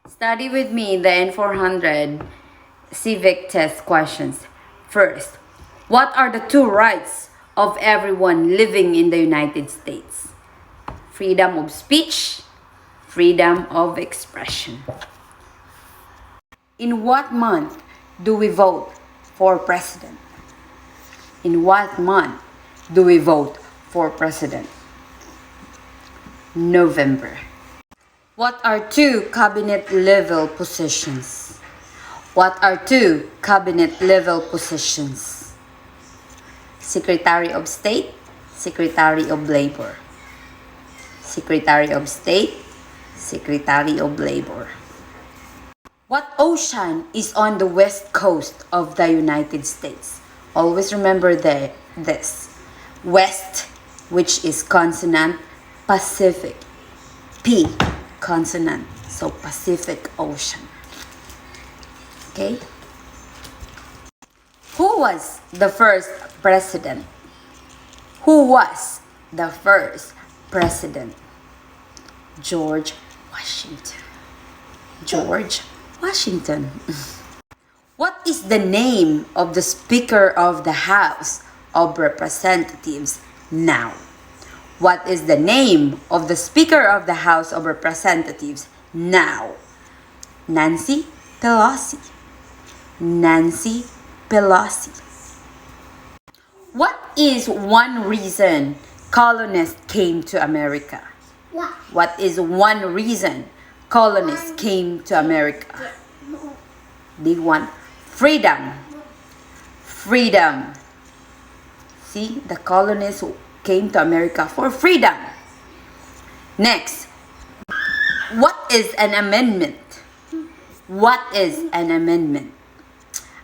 Study with me the N-400 Civic test questions. First, what are the two rights of everyone living in the United States? Freedom of speech, freedom of expression. In what month do we vote for president? In what month do we vote for president? November. What are two cabinet level positions? What are two cabinet level positions? Secretary of State, Secretary of Labor. Secretary of State, Secretary of Labor. What ocean is on the west coast of the United States? Always remember this. West, which is consonant, Pacific. P, consonant, so Pacific Ocean. Okay? Who was the first president? Who was the first president? George Washington. George Washington. What is the name of the Speaker of the House of Representatives now? What is the name of the Speaker of the House of Representatives now? Nancy Pelosi. Nancy Pelosi. What is one reason colonists came to America? What is one reason colonists came to America? Big one. Freedom. Freedom. See, the colonists came to America for freedom. Next, what is an amendment? What is an amendment?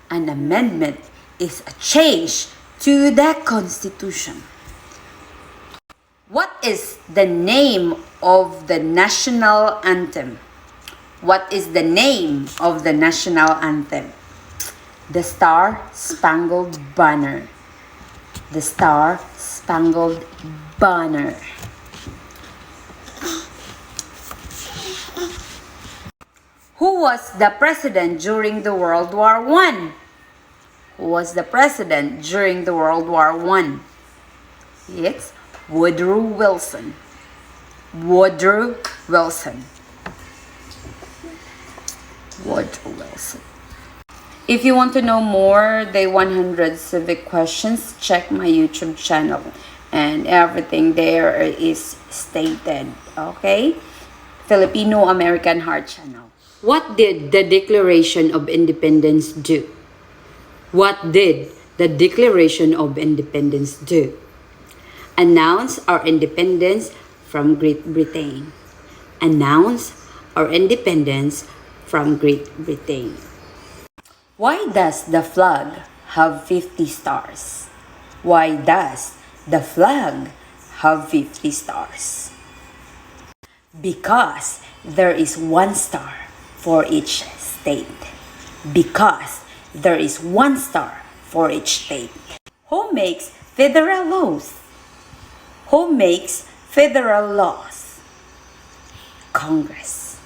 An amendment is a change to the Constitution. What is the name of the national anthem? What is the name of the national anthem? The Star-Spangled Banner. The Star-Spangled Banner. Who was the president during the World War I? Who was the president during the World War I? It's Woodrow Wilson. Woodrow Wilson. Woodrow Wilson. If you want to know more the 100 civic questions, check my YouTube channel and everything there is stated. Okay? Filipino-American Heart Channel. What did the Declaration of Independence do? What did the Declaration of Independence do? Announce our independence from Great Britain. Announce our independence from Great Britain. Why does the flag have 50 stars? Why does the flag have 50 stars? Because there is one star for each state. Because there is one star for each state. Who makes federal laws? Who makes federal laws? Congress.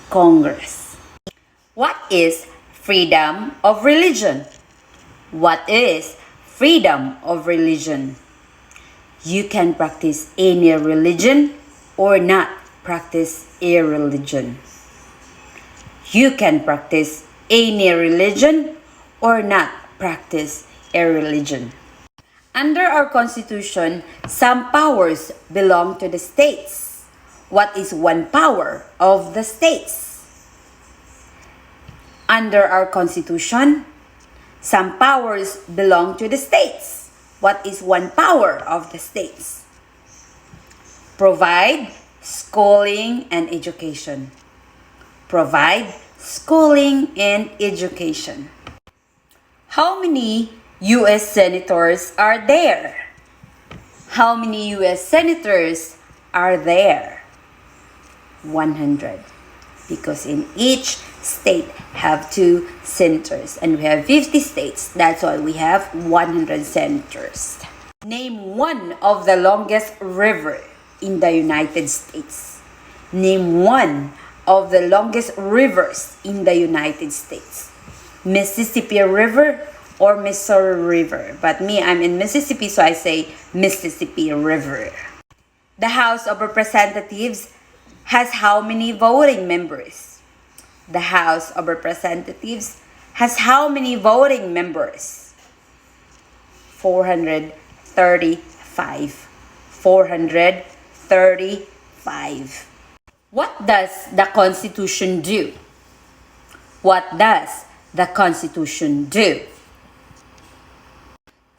Congress. What is freedom of religion? What is freedom of religion? You can practice any religion or not practice a religion. You can practice any religion or not practice a religion. Under our Constitution, some powers belong to the states. What is one power of the states? Under our Constitution, some powers belong to the states. What is one power of the states? Provide schooling and education. Provide schooling and education. How many U.S. senators are there? How many U.S. senators are there? 100. Because in each state have 2 senators and we have 50 states. That's why we have 100 senators. Name one of the longest river in the United States. Name one of the longest rivers in the United States? Mississippi River or Missouri River? But me, I'm in Mississippi, so I say Mississippi River. The House of Representatives has how many voting members? The House of Representatives has how many voting members? 435. 435. What does the Constitution do? What does the Constitution do?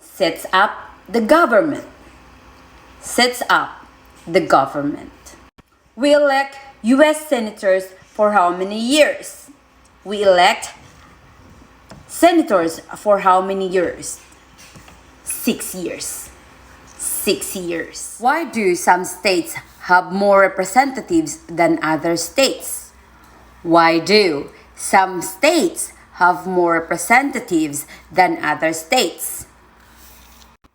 Sets up the government. Sets up the government. We elect U.S. senators for how many years? We elect senators for how many years? 6 years. 6 years. Why do some states have more representatives than other states? Why do some states have more representatives than other states?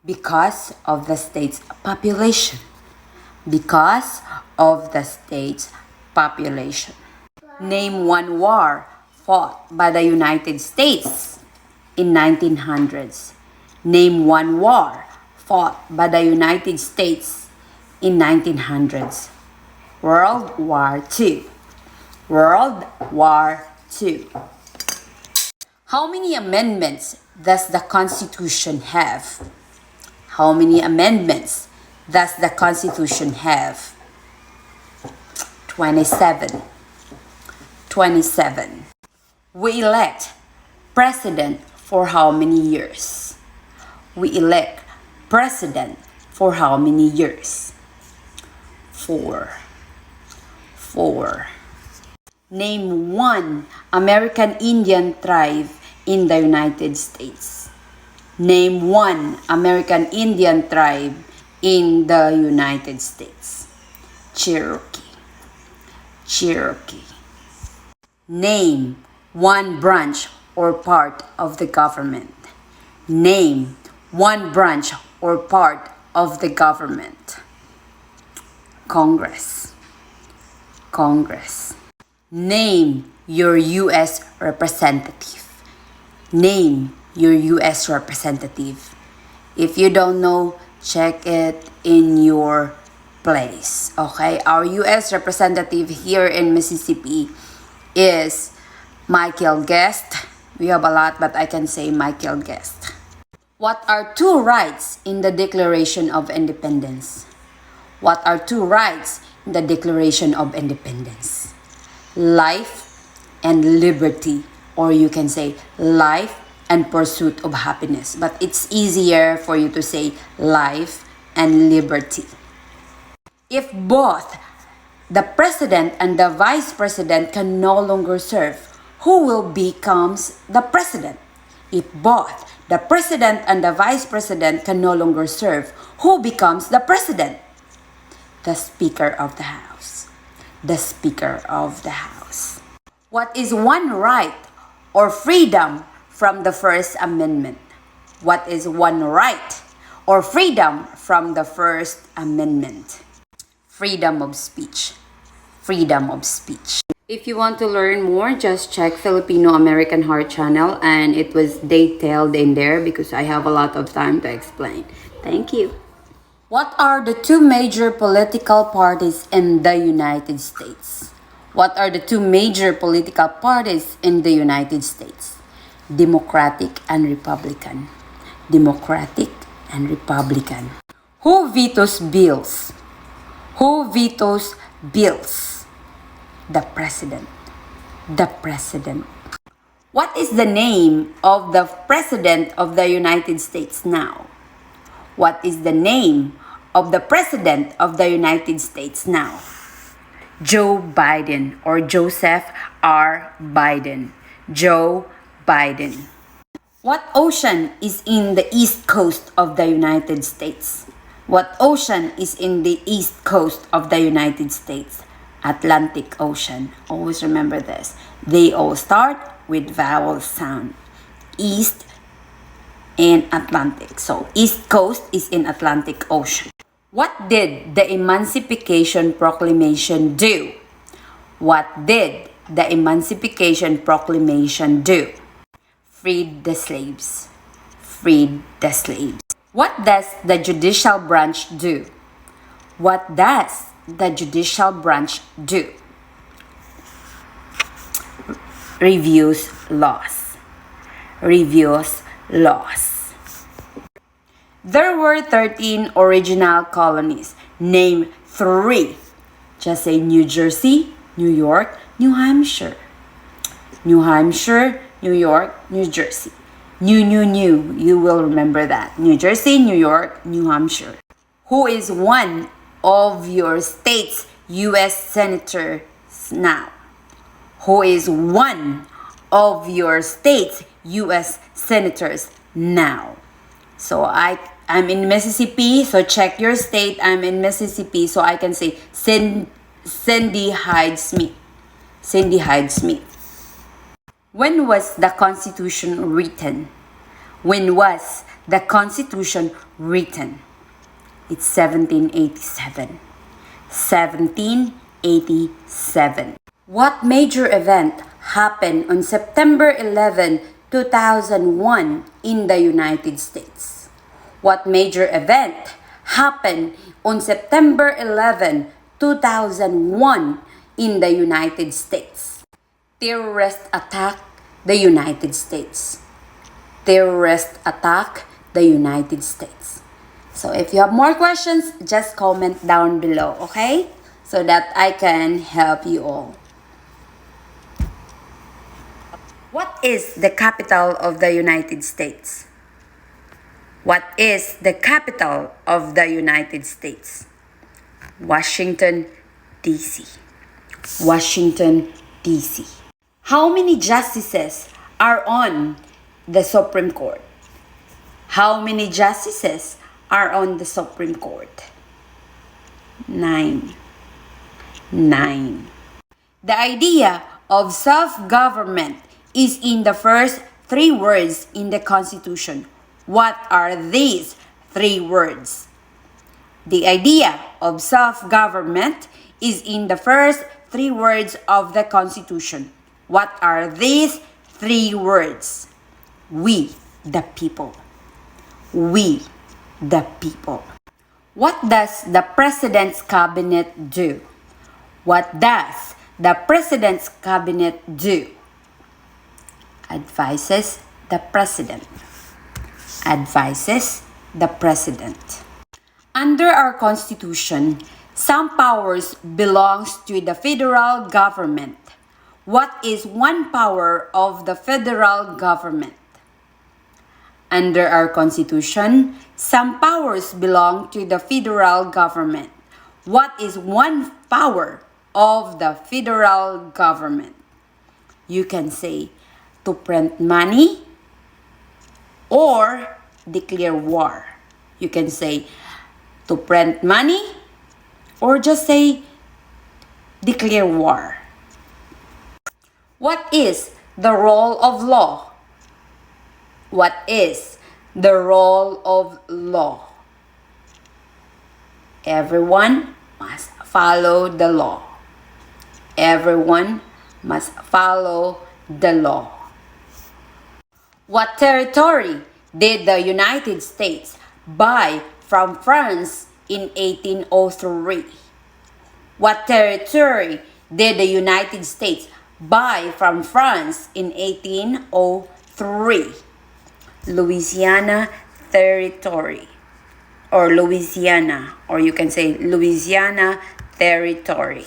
Because of the state's population. Because of the state's population. Name one war fought by the United States in 1900s. Name one war fought by the United States in 1900s. World War II. World War II. How many amendments does the Constitution have? How many amendments does the Constitution have? 27. 27. We elect president for how many years? We elect president for how many years? 4. 4. Name one American Indian tribe in the United States. Name one American Indian tribe in the United States. Cherokee. Cherokee. Name one branch or part of the government. Name one branch or part of the government. Congress. Congress. Name your U.S. representative. Name your U.S. representative. If you don't know, check it in your place. Okay? Our U.S. representative here in Mississippi is Michael Guest. We have a lot, but I can say Michael Guest. What are two rights in the Declaration of Independence? What are two rights in the Declaration of Independence? Life and liberty, or you can say life and pursuit of happiness. But it's easier for you to say life and liberty. If both the president and the vice president can no longer serve, who will becomes the president? If both the president and the vice president can no longer serve, who becomes the president? The Speaker of the House. The Speaker of the House. What is one right or freedom from the First Amendment? What is one right or freedom from the First Amendment? Freedom of speech. Freedom of speech. If you want to learn more, just check Filipino-American Heart channel, and it was detailed in there because I have a lot of time to explain. Thank you. What are the two major political parties in the United States? What are the two major political parties in the United States? Democratic and Republican. Democratic and Republican. Who vetoes bills? Who vetoes bills? The President. The President. What is the name of the President of the United States now? What is the name of the President of the United States now? Joe Biden, or Joseph R. Biden. Joe Biden. What ocean is in the east coast of the United States? What ocean is in the east coast of the United States? Atlantic Ocean. Always remember this. They all start with vowel sound. East and Atlantic. So, East Coast is in Atlantic Ocean. What did the Emancipation Proclamation do? What did the Emancipation Proclamation do? Freed the slaves. Freed the slaves. What does the judicial branch do? What does the judicial branch do? Reviews laws. Reviews laws. There were 13 original colonies. Name 3. Just say New Jersey, New York, New Hampshire. New Hampshire, New York, New Jersey. New. You will remember that. New Jersey, New York, New Hampshire. Who is one of your state's U.S. senators now? Who is one of your state's U.S. senators now? So I'm in Mississippi, so check your state. I'm in Mississippi, so I can say Cindy Hyde-Smith. Cindy Hyde-Smith. When was the Constitution written? When was the Constitution written? It's 1787. 1787. What major event happened on September 11, 2001 in the United States? What major event happened on September 11, 2001 in the United States? Terrorist attack the United States. Terrorist attack the United States. So if you have more questions, just comment down below, okay? So that I can help you all. What is the capital of the United States? What is the capital of the United States? Washington, D.C. Washington, D.C. How many justices are on the Supreme Court? How many justices are on the Supreme Court? 9. 9. The idea of self-government is in the first 3 words in the Constitution. What are these 3 words? The idea of self-government is in the first 3 words of the Constitution. What are these 3 words? We, the people. We, the people. What does the President's Cabinet do? What does the President's Cabinet do? Advises the President. Advises the President. Under our Constitution, some powers belongs to the federal government. What is one power of the federal government? Under our Constitution, some powers belong to the federal government. What is one power of the federal government? You can say to print money or declare war. You can say to print money or just say declare war. What is the role of law? What is the role of law? Everyone must follow the law. Everyone must follow the law. What territory did the United States buy from France in 1803? What territory did the United States buy from France in 1803? Louisiana Territory, or Louisiana, or you can say Louisiana Territory.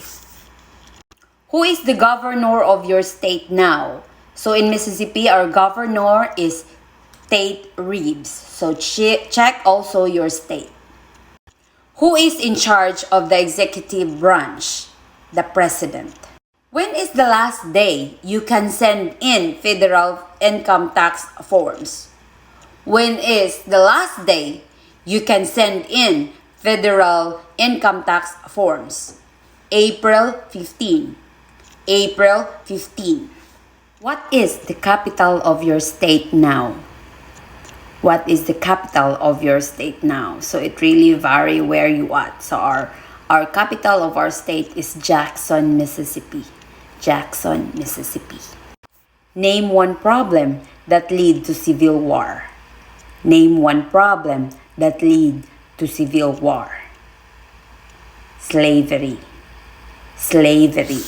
Who is the governor of your state now? So in Mississippi, our governor is Tate Reeves. So check also your state. Who is in charge of the executive branch? The president. When is the last day you can send in federal income tax forms? When is the last day you can send in federal income tax forms? April 15. April 15. What is the capital of your state now? What is the capital of your state now? So it really varies where you are. So our capital of our state is Jackson, Mississippi. Jackson, Mississippi. Name one problem that lead to civil war. Name one problem that lead to civil war. Slavery. Slavery.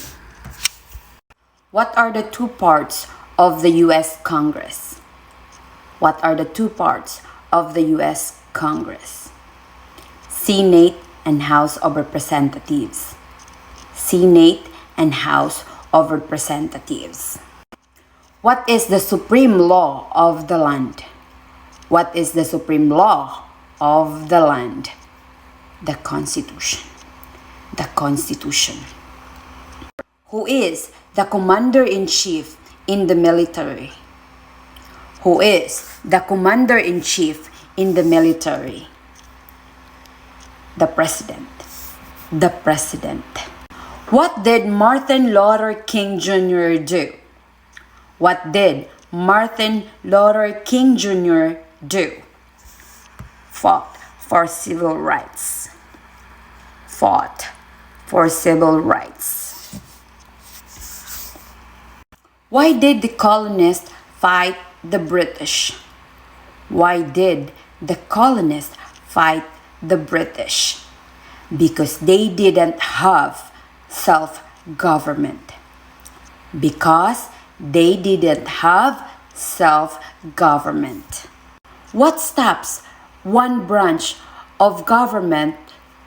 What are the two parts of the U.S. Congress? What are the two parts of the U.S. Congress? Senate and House of Representatives. Senate and House of Representatives. What is the supreme law of the land? What is the supreme law of the land? The Constitution. The Constitution. Who is the commander-in-chief in the military? Who is the commander-in-chief in the military? The President. The President. What did Martin Luther King Jr. do? What did Martin Luther King Jr. do? Fought for civil rights. Fought for civil rights. Why did the colonists fight the British? Why did the colonists fight the British? Because they didn't have self-government. Because they didn't have self-government. What stops one branch of government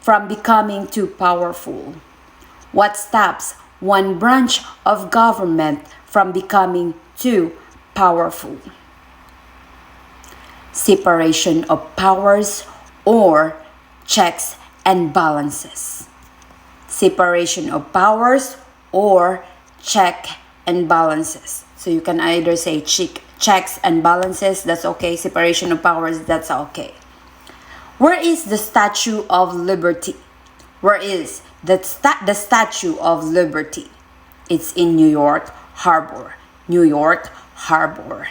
from becoming too powerful? What stops one branch of government from becoming too powerful? Separation of powers or checks and balances. Separation of powers or check and balances. So you can either say checks and balances, that's okay. Separation of powers, that's okay. Where is the Statue of Liberty? Where is the Statue of Liberty? It's in New York Harbor. New York Harbor.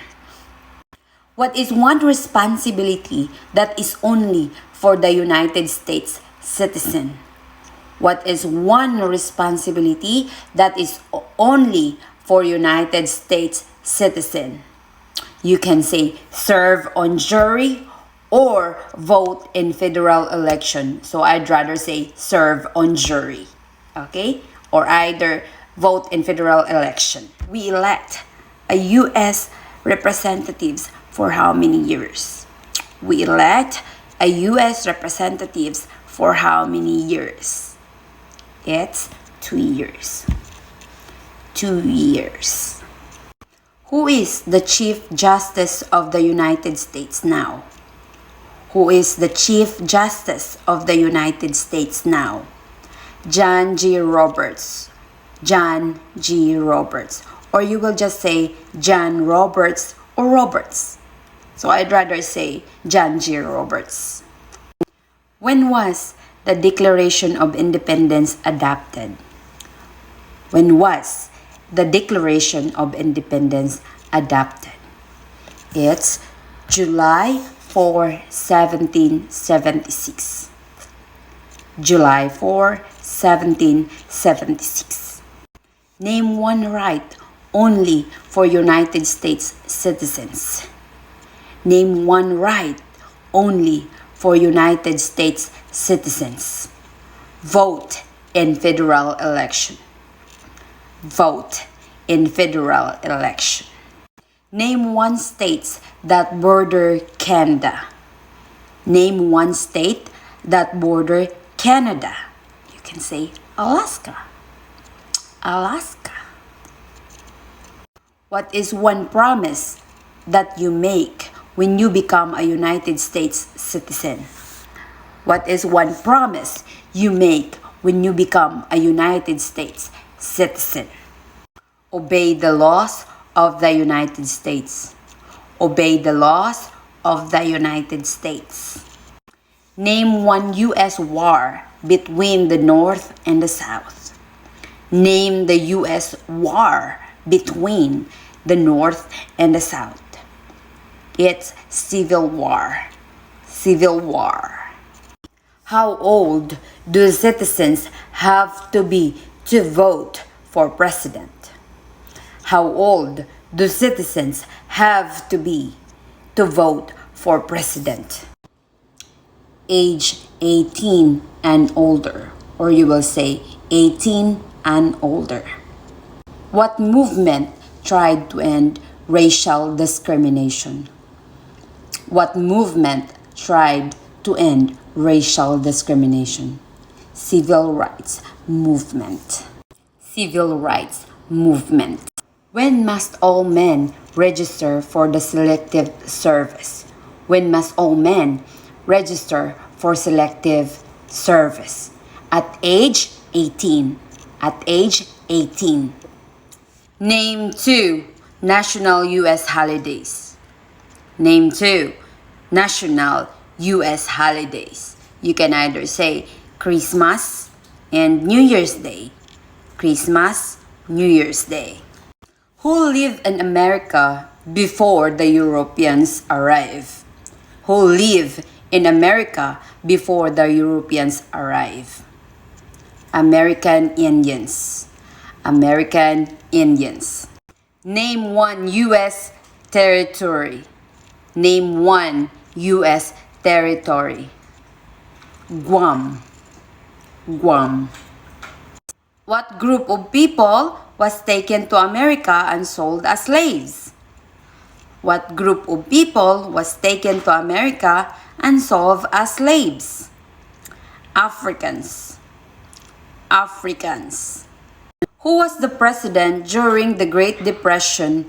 What is one responsibility that is only for the United States citizen? What is one responsibility that is only for United States citizen? You can say serve on jury or vote in federal election. So I'd rather say serve on jury. Okay? Or either vote in federal election. We elect a U.S. representatives for how many years? We elect a U.S. representatives for how many years? It's 2 years. 2 years. Who is the Chief Justice of the United States now? Who is the Chief Justice of the United States now? John G. Roberts. John G. Roberts. Or you will just say John Roberts or Roberts. So I'd rather say John G. Roberts. When was the Declaration of Independence adopted? When was the Declaration of Independence adopted? It's July 4, 1776. July 4, 1776. Name one right only for United States citizens. Name one right only for United States citizens. Vote in federal election. Vote in federal election. Name one state that border Canada. Name one state that border Canada. You can say Alaska. Alaska. What is one promise that you make when you become a United States citizen? What is one promise you make when you become a United States citizen? Obey the laws of the United States. Obey the laws of the United States. Name one U.S. war between the North and the South. Name the U.S. war between the North and the South. It's Civil War. Civil War. How old do citizens have to be to vote for president? How old do citizens have to be to vote for president? Age 18 and older, or you will say 18 and older. What movement tried to end racial discrimination? What movement tried to end racial discrimination? Civil rights movement. Civil rights movement. When must all men register for the selective service? When must all men register for selective service? At age 18. At age 18. Name 2 national U.S. holidays. Name 2 national U.S. holidays. You can either say Christmas and New Year's Day. Christmas, New Year's Day. Who lived in America before the Europeans arrived? Who lived in America before the Europeans arrived? American Indians. American Indians. Name 1 U.S. territory. Name 1 U.S. territory. Guam. Guam. What group of people was taken to America and sold as slaves? What group of people was taken to America and sold as slaves? Africans. Africans. Who was the president during the Great Depression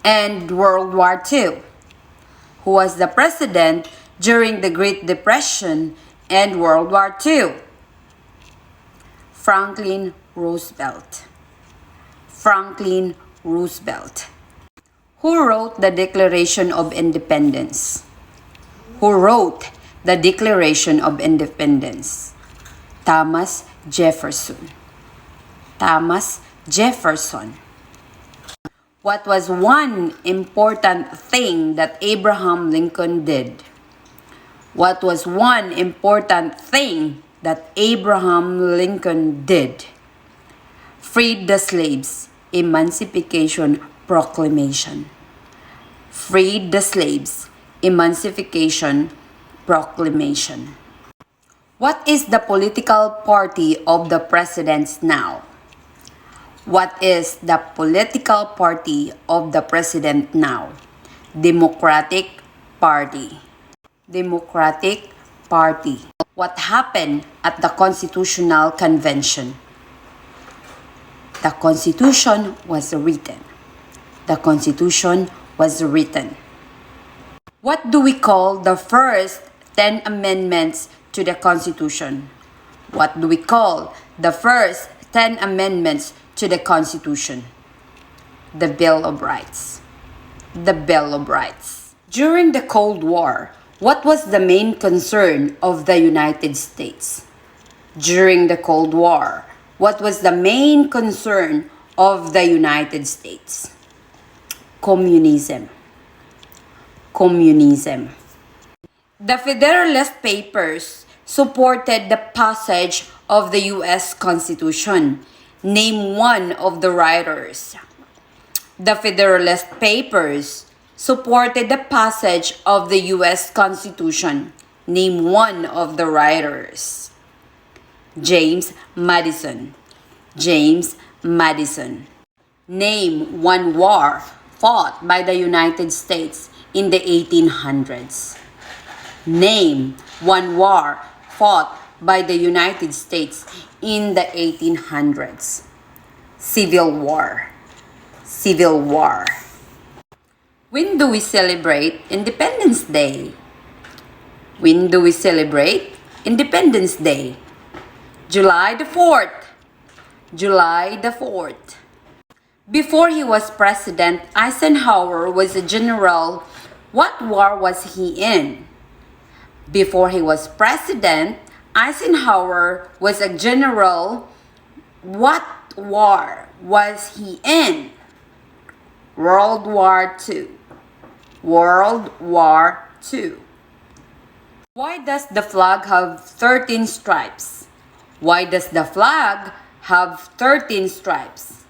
and World War II? Who was the president during the Great Depression and World War II? Franklin Roosevelt. Franklin Roosevelt. Who wrote the Declaration of Independence? Who wrote the Declaration of Independence? Thomas Jefferson. Thomas Jefferson. What was one important thing that Abraham Lincoln did? What was one important thing that Abraham Lincoln did? Freed the slaves. Emancipation Proclamation. Freed the slaves. Emancipation Proclamation. What is the political party of the presidents now? What is the political party of the president now? Democratic Party. Democratic Party. What happened at the Constitutional Convention? The Constitution was written. The Constitution was written. What do we call the first 10 amendments to the Constitution? What do we call the first 10 amendments to the Constitution? The Bill of Rights. The Bill of Rights. During the Cold War, what was the main concern of the United States? During the Cold War, what was the main concern of the United States? Communism. Communism. The Federalist Papers supported the passage of the U.S. Constitution. Name one of the writers. The Federalist Papers supported the passage of the U.S. Constitution. Name one of the writers. James Madison. James Madison. Name one war fought by the United States in the 1800s. Name one war fought by the United States in the 1800s. Civil War. Civil War. When do we celebrate Independence Day? When do we celebrate Independence Day? July the 4th. July the 4th. Before he was president, Eisenhower was a general. What war was he in? Before he was president, Eisenhower was a general. What war was he in? World War II. World War II. Why does the flag have 13 stripes? Why does the flag have 13 stripes?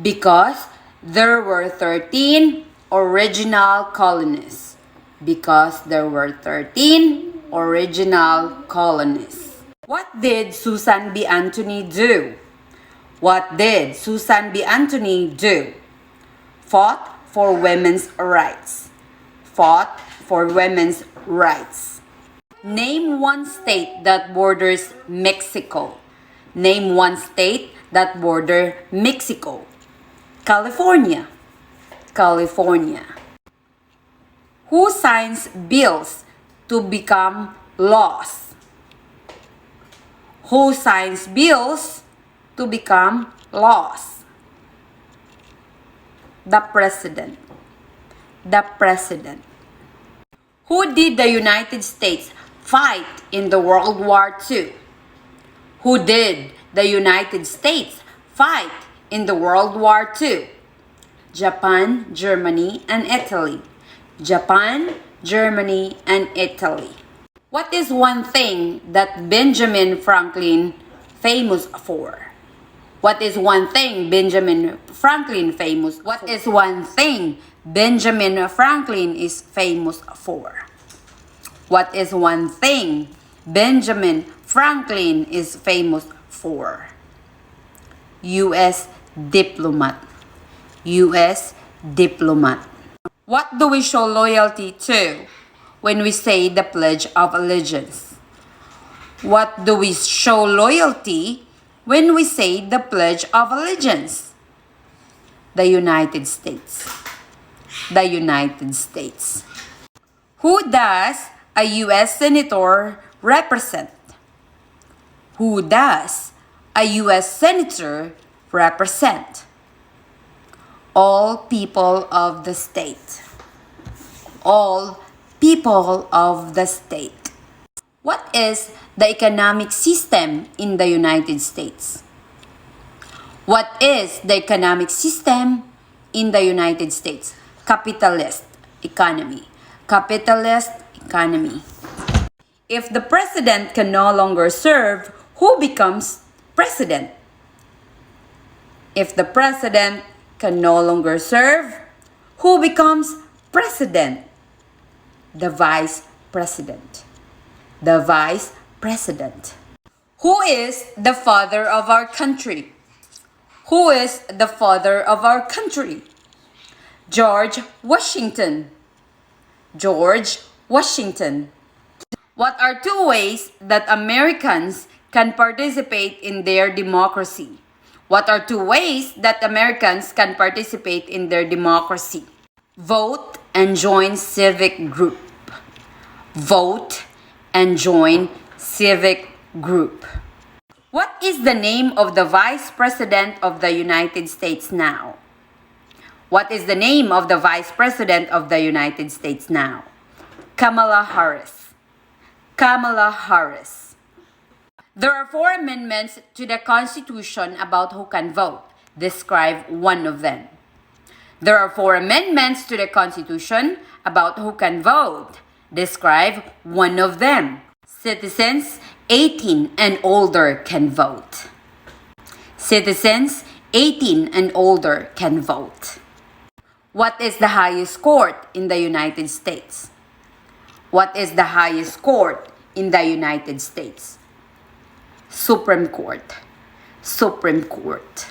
Because There were 13 original colonies because there were 13 original colonies. What did Susan B. Anthony do? What did Susan B. Anthony do? Fought for women's rights. Fought for women's rights. Name one state that borders Mexico. Name one state that borders Mexico. California. California. Who signs bills to become laws? Who signs bills to become laws? The president. The president. Who did the United States fight in the World War II? Who did the United States fight in the World War II? Japan, Germany, and Italy. Japan, Germany, and Italy. What is one thing that Benjamin Franklin famous for? What is one thing Benjamin Franklin famous? What is one thing Benjamin Franklin is famous for? What is one thing Benjamin Franklin is famous for? U.S. diplomat. U.S. diplomat. What do we show loyalty to when we say the Pledge of Allegiance? What do we show loyalty when we say the Pledge of Allegiance? The United States. The United States. Who does a U.S. Senator represent? Who does a U.S. Senator represent? All people of the state. All people of the state. What is the economic system in the United States? What is the economic system in the United States? Capitalist economy. Capitalist economy. If the president can no longer serve, who becomes president? If the president can no longer serve, who becomes president? The vice president. The vice president. Who is the father of our country? Who is the father of our country? George Washington. George Washington. What are two ways that Americans can participate in their democracy? What are two ways that Americans can participate in their democracy? Vote and join civic group. Vote and join civic group. What is the name of the Vice President of the United States now? What is the name of the Vice President of the United States now? Kamala Harris. Kamala Harris. There are 4 amendments to the Constitution about who can vote. Describe one of them. There are 4 amendments to the Constitution about who can vote. Describe one of them. Citizens 18 and older can vote. Citizens 18 and older can vote. What is the highest court in the United States? What is the highest court in the United States? Supreme Court. Supreme Court.